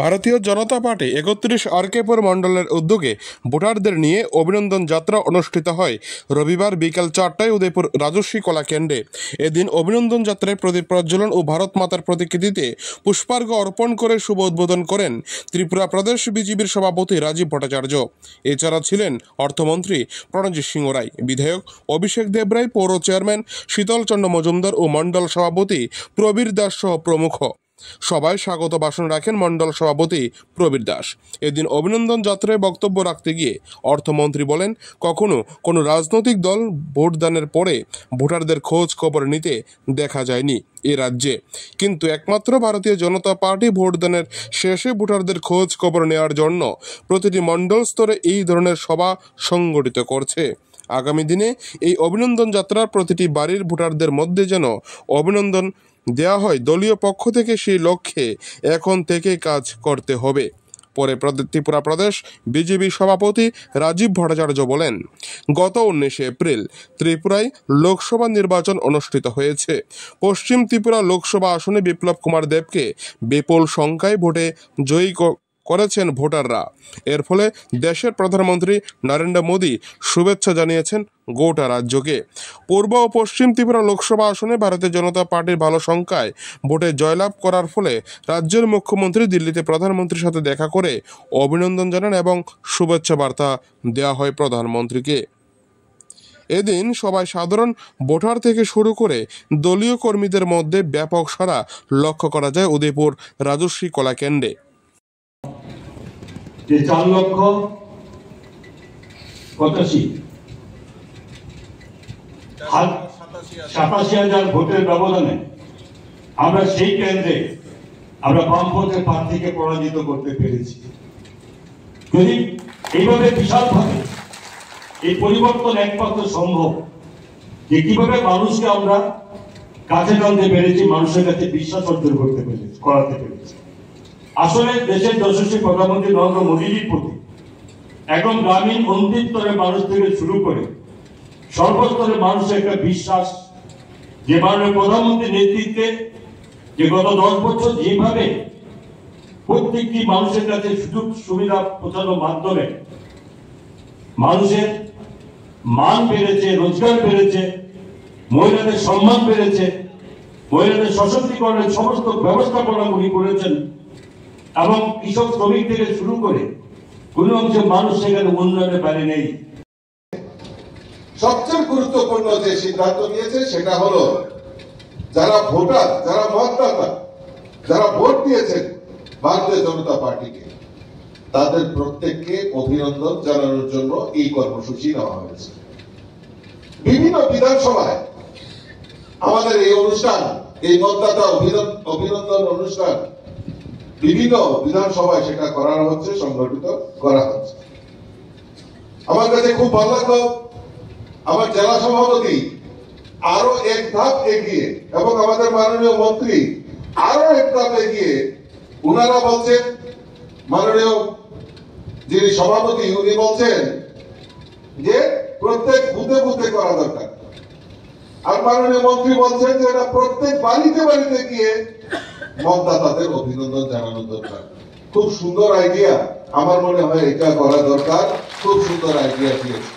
ভারতীয় জনতা পার্টি ৩১ আর.কে.পুর মণ্ডলের উদ্যোগে ভোটারদের নিয়ে অভিনন্দন যাত্রা অনুষ্ঠিত হয় রবিবার বিকেল ৪টায় উদয়পুর রাজস্বী কলা কেন্দ্রে। এদিন অভিনন্দন যাত্রায় প্রদীপ প্রজ্বলন ও ভারত মাতার প্রতিকৃতিতে পুষ্পার্ঘ্য অর্পণ করে শুভ উদ্বোধন করেন ত্রিপুরা প্রদেশ বিজেপির সভাপতি রাজীব ভট্টাচার্য। এছাড়া ছিলেন অর্থমন্ত্রী প্রণজিৎ সিংহ রায়, বিধায়ক অভিষেক দেবরায়, পৌর চেয়ারম্যান শীতল চন্দ্র মজুমদার ও মণ্ডল সভাপতি প্রবীর দাস সহ প্রমুখ। সবাই স্বাগত ভাষণ রাখেন মণ্ডল সভাপতি প্রবীর দাস। এদিন অভিনন্দন যাত্রায় বক্তব্য রাখতে গিয়ে অর্থমন্ত্রী বলেন, কখনো কোনো রাজনৈতিক দল ভোটদানের পরে ভোটারদের খোঁজ খবর নিতে দেখা যায়নি এ রাজ্যে, কিন্তু একমাত্র ভারতীয় জনতা পার্টি ভোটদানের শেষে ভোটারদের খোঁজ খবর নেওয়ার জন্য প্রতিটি মণ্ডল স্তরে এই ধরনের সভা সংগঠিত করছে। আগামী দিনে এই অভিনন্দন যাত্রার প্রতিটি বাড়ির ভোটারদের মধ্যে যেন অভিনন্দন দেওয়া হয় দলীয় পক্ষ থেকে, সেই লক্ষ্যে এখন থেকে কাজ করতে হবে। পরে ত্রিপুরা প্রদেশ বিজেপি সভাপতি রাজীব ভট্টাচার্য বলেন, গত ১৯ এপ্রিল ত্রিপুরায় লোকসভা নির্বাচন অনুষ্ঠিত হয়েছে। পশ্চিম ত্রিপুরা লোকসভা আসনে বিপ্লব কুমার দেবকে বিপুল সংখ্যায় ভোটে জয়ী করেছেন ভোটাররা। এর ফলে দেশের প্রধানমন্ত্রী নরেন্দ্র মোদী শুভেচ্ছা জানিয়েছেন গোটা রাজ্যকে। পূর্ব ও পশ্চিম ত্রিপুরা লোকসভা আসনে ভারতীয় জনতা পার্টির ভালো সংখ্যায় ভোটে জয়লাভ করার ফলে রাজ্যের মুখ্যমন্ত্রী দিল্লিতে প্রধানমন্ত্রীর সাথে দেখা করে অভিনন্দন জানান এবং শুভেচ্ছা বার্তা দেওয়া হয় প্রধানমন্ত্রীকে। এদিন সবাই সাধারণ ভোটার থেকে শুরু করে দলীয় কর্মীদের মধ্যে ব্যাপক সাড়া লক্ষ্য করা যায় উদয়পুর রাজস্বী কলা কেন্দ্রে। ৪,৮৭,০০০ ভোটের ব্যবধানে আমরা সেই কেন্দ্রে আমরা বামপন্থের প্রার্থীকে পরাজিত করতে পেরেছি। যদি এইভাবে বিশালভাবে এই পরিবর্তন একমাত্র সম্ভব যে কিভাবে মানুষকে আমরা কাছে টানতে পেরেছি, মানুষের কাছে বিশ্বাস অর্জন করাতে পেরেছি। আসলে দেশের যশস্বী প্রধানমন্ত্রী নরেন্দ্র মোদীজির প্রতি এখন গ্রামীণ অন্তিম স্তরের মানুষ থেকে শুরু করে সর্বস্তরের মানুষের একটা বিশ্বাস, যে মাননীয় প্রধানমন্ত্রীর নেতৃত্বে যে গত 10 বছর যেভাবে প্রত্যেকটি মানুষের কাছে সুযোগ সুবিধা পৌঁছানোর মাধ্যমে মানুষের মান বেড়েছে, রোজগার বেড়েছে, মহিলাদের সম্মান বেড়েছে, মহিলাদের সশক্তিকরণের সমস্ত ব্যবস্থাপনাগুলি করেছেন এবং কৃষক শ্রমিক থেকে শুরু করে কোনো অংশে মানুষ সেখানে উন্নয়নের বাইরে নেই। সবচেয়ে গুরুত্বপূর্ণ যে সিদ্ধান্ত নিয়েছে সেটা হলো যারা ভোটার, যারা মতদাতা, যারা ভোট দিয়েছেন ভারতীয় জনতা পার্টিকে, তাদের প্রত্যেককে অভিনন্দন জানানোর জন্য এই কর্মসূচি নেওয়া হয়েছে। বিভিন্ন বিধানসভায় আমাদের এই অনুষ্ঠান, এই মতদাতা অভিনন্দন অনুষ্ঠান বিভিন্ন বিধানসভায় সেটা করা হচ্ছে, সংগঠিত করা হচ্ছে। আমার কাছে খুব ভালো লাগলো, আমার জেলা সভাপতি আরো এক ধাপ এগিয়ে এবং আমাদের মাননীয় মন্ত্রী আরো এক ধাপ এগিয়ে উনারা বলছেন, মাননীয় যিনি সভাপতি উনি বলছেন যে প্রত্যেক বুথে বুথে করা দরকার, আর মাননীয় মন্ত্রী বলছেন যে এটা প্রত্যেক বাড়িতে বাড়িতে গিয়ে মতদাতাদের অভিনন্দন জানানো দরকার। খুব সুন্দর আইডিয়া, আমার মনে হয় এটা করা দরকার। খুব সুন্দর আইডিয়া দিয়েছে।